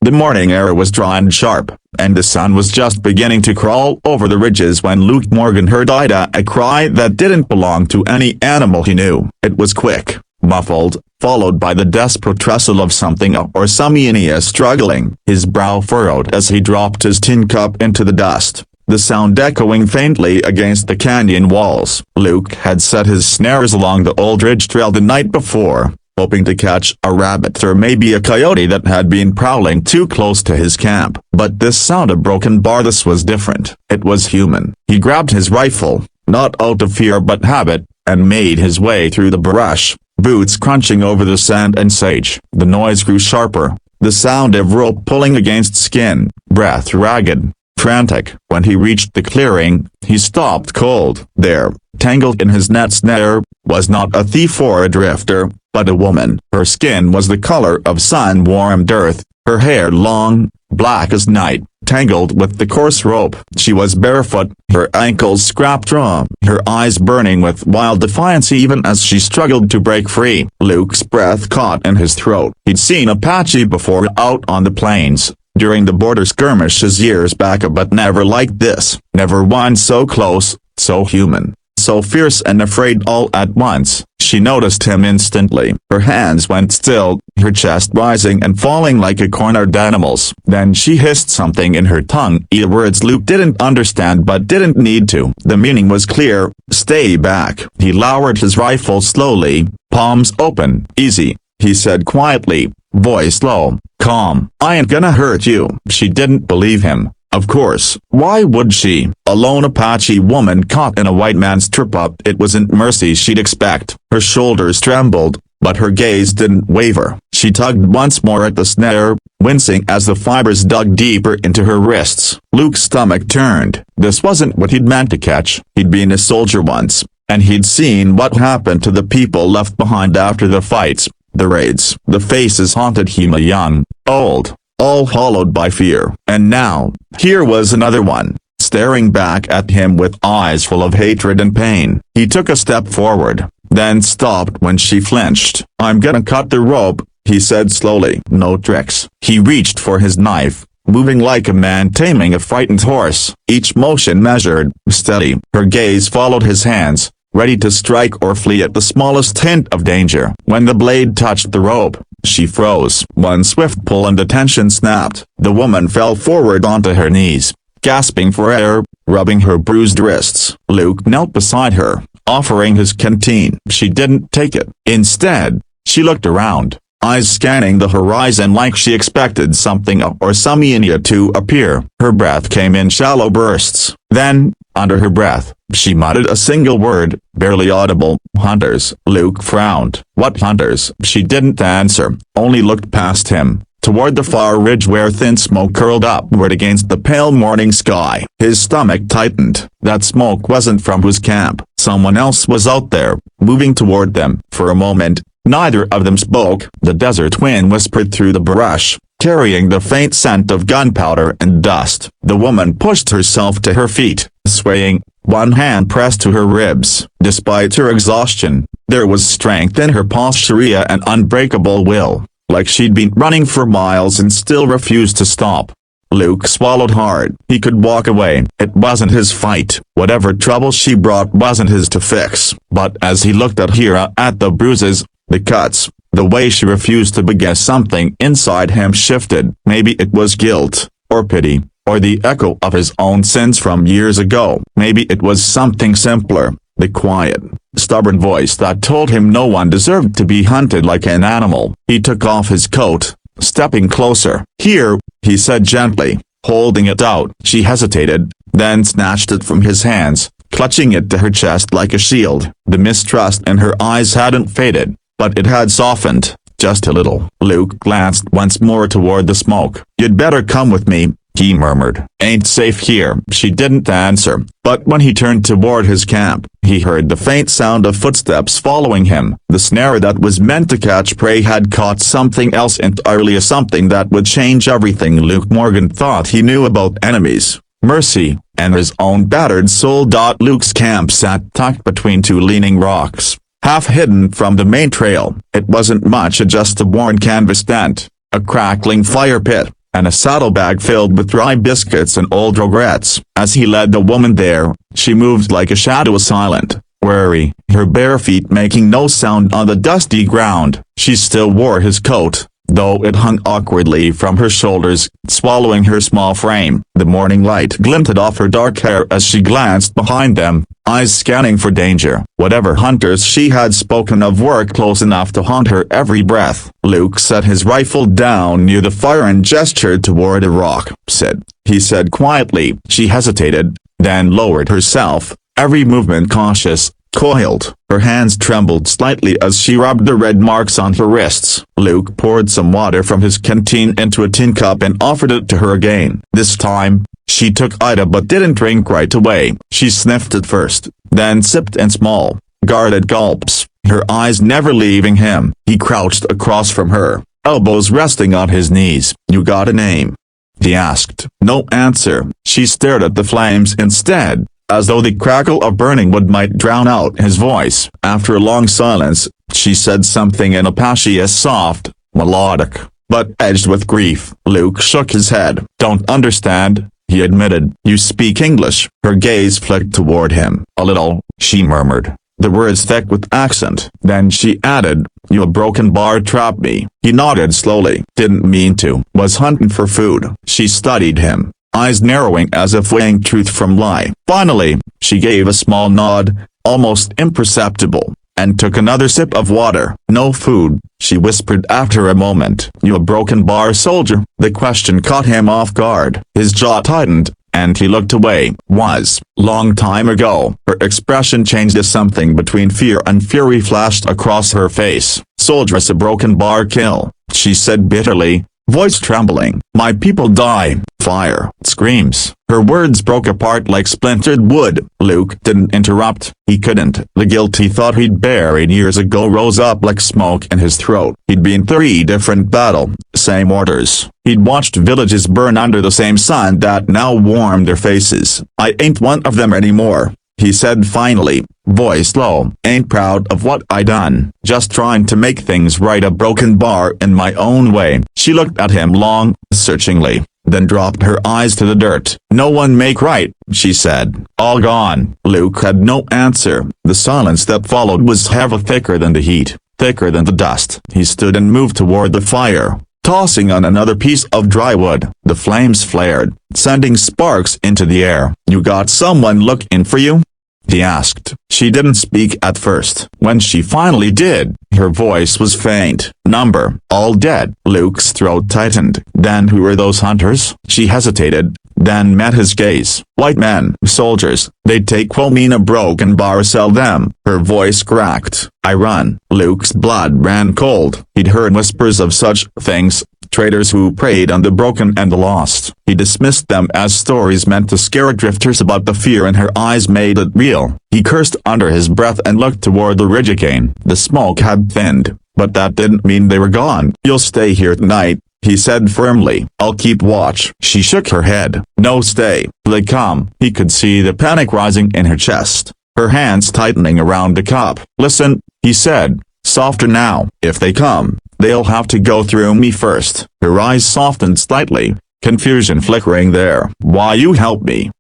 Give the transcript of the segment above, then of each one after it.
The morning air was dry and sharp, and the sun was just beginning to crawl over the ridges when Luke Morgan heard a cry that didn't belong to any animal he knew. It was quick, muffled, followed by the desperate rustle of something or someone struggling. His brow furrowed as he dropped his tin cup into the dust, the sound echoing faintly against the canyon walls. Luke had set his snares along the old ridge trail the night before, hoping to catch a rabbit or maybe a coyote that had been prowling too close to his camp. But this sound of broken bar, this was different. It was human. He grabbed his rifle, not out of fear but habit, and made his way through the brush, boots crunching over the sand and sage. The noise grew sharper, the sound of rope pulling against skin, breath ragged, frantic. When he reached the clearing, he stopped cold. There, tangled in his net snare, was not a thief or a drifter, but a woman. Her skin was the color of sun-warmed earth, her hair long, black as night, tangled with the coarse rope. She was barefoot, her ankles scraped raw, her eyes burning with wild defiance even as she struggled to break free. Luke's breath caught in his throat. He'd seen Apache before out on the plains, during the border skirmishes years back, but never like this. Never one so close, so human, so fierce and afraid all at once. She noticed him instantly. Her hands went still, her chest rising and falling like a cornered animal's. Then she hissed something in her tongue, words Luke didn't understand but didn't need to. The meaning was clear: stay back. He lowered his rifle slowly, palms open. Easy, he said quietly, voice low, calm. I ain't gonna hurt you. She didn't believe him. Of course, why would she? A lone Apache woman caught in a white man's trip-up. It wasn't mercy she'd expect. Her shoulders trembled, but her gaze didn't waver. She tugged once more at the snare, wincing as the fibers dug deeper into her wrists. Luke's stomach turned. This wasn't what he'd meant to catch. He'd been a soldier once, and he'd seen what happened to the people left behind after the fights, the raids. The faces haunted him, young, old, all hollowed by fear. And now, here was another one, staring back at him with eyes full of hatred and pain. He took a step forward, then stopped when she flinched. I'm gonna cut the rope, he said slowly. No tricks. He reached for his knife, moving like a man taming a frightened horse, each motion measured, steady. Her gaze followed his hands, ready to strike or flee at the smallest hint of danger. When the blade touched the rope, she froze. One swift pull and the tension snapped. The woman fell forward onto her knees, gasping for air, rubbing her bruised wrists. Luke knelt beside her, offering his canteen. She didn't take it. Instead, she looked around, eyes scanning the horizon like she expected something or someone to appear. Her breath came in shallow bursts. Then, under her breath, she muttered a single word, barely audible: hunters. Luke frowned. What hunters? She didn't answer, only looked past him, toward the far ridge where thin smoke curled upward against the pale morning sky. His stomach tightened. That smoke wasn't from his camp. Someone else was out there, moving toward them. For a moment, neither of them spoke. The desert wind whispered through the brush, carrying the faint scent of gunpowder and dust. The woman pushed herself to her feet, swaying, one hand pressed to her ribs. Despite her exhaustion, there was strength in her posture and unbreakable will, like she'd been running for miles and still refused to stop. Luke swallowed hard. He could walk away. It wasn't his fight. Whatever trouble she brought wasn't his to fix. But as he looked at her, at the bruises, the cuts, the way she refused to begin, something inside him shifted. Maybe it was guilt, or pity, or the echo of his own sins from years ago. Maybe it was something simpler, the quiet, stubborn voice that told him no one deserved to be hunted like an animal. He took off his coat, stepping closer. Here, he said gently, holding it out. She hesitated, then snatched it from his hands, clutching it to her chest like a shield. The mistrust in her eyes hadn't faded, but it had softened, just a little. Luke glanced once more toward the smoke. You'd better come with me, he murmured. Ain't safe here. She didn't answer, but when he turned toward his camp, he heard the faint sound of footsteps following him. The snare that was meant to catch prey had caught something else entirely, something that would change everything Luke Morgan thought he knew about enemies, mercy, and his own battered soul. Luke's camp sat tucked between two leaning rocks, half hidden from the main trail. It wasn't much, just a worn canvas tent, a crackling fire pit, and a saddlebag filled with dry biscuits and old regrets. As he led the woman there, she moved like a shadow, silent, wary, her bare feet making no sound on the dusty ground. She still wore his coat, though it hung awkwardly from her shoulders, swallowing her small frame. The morning light glinted off her dark hair as she glanced behind them, eyes scanning for danger. Whatever hunters she had spoken of were close enough to haunt her every breath. Luke set his rifle down near the fire and gestured toward a rock. "Sit," he said quietly. She hesitated, then lowered herself, every movement cautious, coiled. Her hands trembled slightly as she rubbed the red marks on her wrists. Luke poured some water from his canteen into a tin cup and offered it to her again. This time, she took Ida but didn't drink right away. She sniffed at first, then sipped in small, guarded gulps, her eyes never leaving him. He crouched across from her, elbows resting on his knees. "You got a name?" he asked. No answer. She stared at the flames instead, as though the crackle of burning wood might drown out his voice. After a long silence, she said something in Apache, as soft, melodic, but edged with grief. Luke shook his head. "Don't understand," he admitted. "You speak English?" Her gaze flicked toward him. "A little," she murmured, the words thick with accent. Then she added, "You a broken bar trapped me." He nodded slowly. "Didn't mean to. Was hunting for food." She studied him, eyes narrowing as if weighing truth from lie. Finally, she gave a small nod, almost imperceptible, and took another sip of water. "No food," she whispered after a moment. "You a broken bar soldier?" The question caught him off guard. His jaw tightened, and he looked away. "Was. Long time ago." Her expression changed as something between fear and fury flashed across her face. "Soldiers a broken bar kill," she said bitterly, voice trembling. "My people die. Fire." Screams. Her words broke apart like splintered wood. Luke didn't interrupt. He couldn't. The guilt he thought he'd buried years ago rose up like smoke in his throat. He'd been 3 different battles, same orders. He'd watched villages burn under the same sun that now warmed their faces. "I ain't one of them anymore," he said finally, voice low. "Ain't proud of what I done. Just trying to make things right, a broken bar in my own way." She looked at him long, searchingly, then dropped her eyes to the dirt. "No one make right," she said. "All gone." Luke had no answer. The silence that followed was heavy, thicker than the heat, thicker than the dust. He stood and moved toward the fire, tossing on another piece of dry wood. The flames flared, sending sparks into the air. "You got someone looking for you?" he asked. She didn't speak at first. When she finally did, her voice was faint. "Number, all dead." Luke's throat tightened. "Then who were those hunters?" She hesitated, then met his gaze. "White men, soldiers. They take women a broken bar, sell them." Her voice cracked. "I run." Luke's blood ran cold. He'd heard whispers of such things, traders who preyed on the broken and the lost. He dismissed them as stories meant to scare drifters, but the fear in her eyes made it real. He cursed under his breath and looked toward the ridge again. The smoke had thinned, but that didn't mean they were gone. "You'll stay here tonight," he said firmly. "I'll keep watch." She shook her head. "No, stay. They come." He could see the panic rising in her chest, her hands tightening around the cup. "Listen," he said, softer now. "If they come, they'll have to go through me first." Her eyes softened slightly, confusion flickering there. "Why you help me?"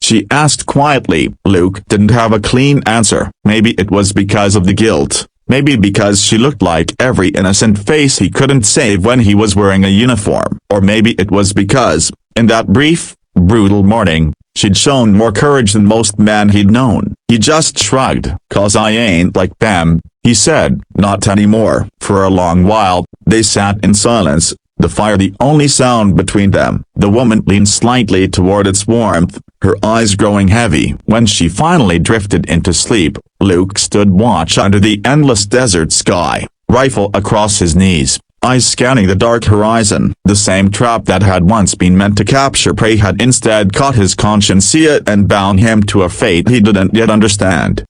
she asked quietly. Luke didn't have a clean answer. Maybe it was because of the guilt. Maybe because she looked like every innocent face he couldn't save when he was wearing a uniform. Or maybe it was because, in that brief, brutal morning, she'd shown more courage than most men he'd known. He just shrugged. "'Cause I ain't like them," he said. "Not anymore." For a long while, they sat in silence, the fire the only sound between them. The woman leaned slightly toward its warmth, her eyes growing heavy. When she finally drifted into sleep, Luke stood watch under the endless desert sky, rifle across his knees, eyes scanning the dark horizon. The same trap that had once been meant to capture prey had instead caught his conscience, see it, and bound him to a fate he didn't yet understand.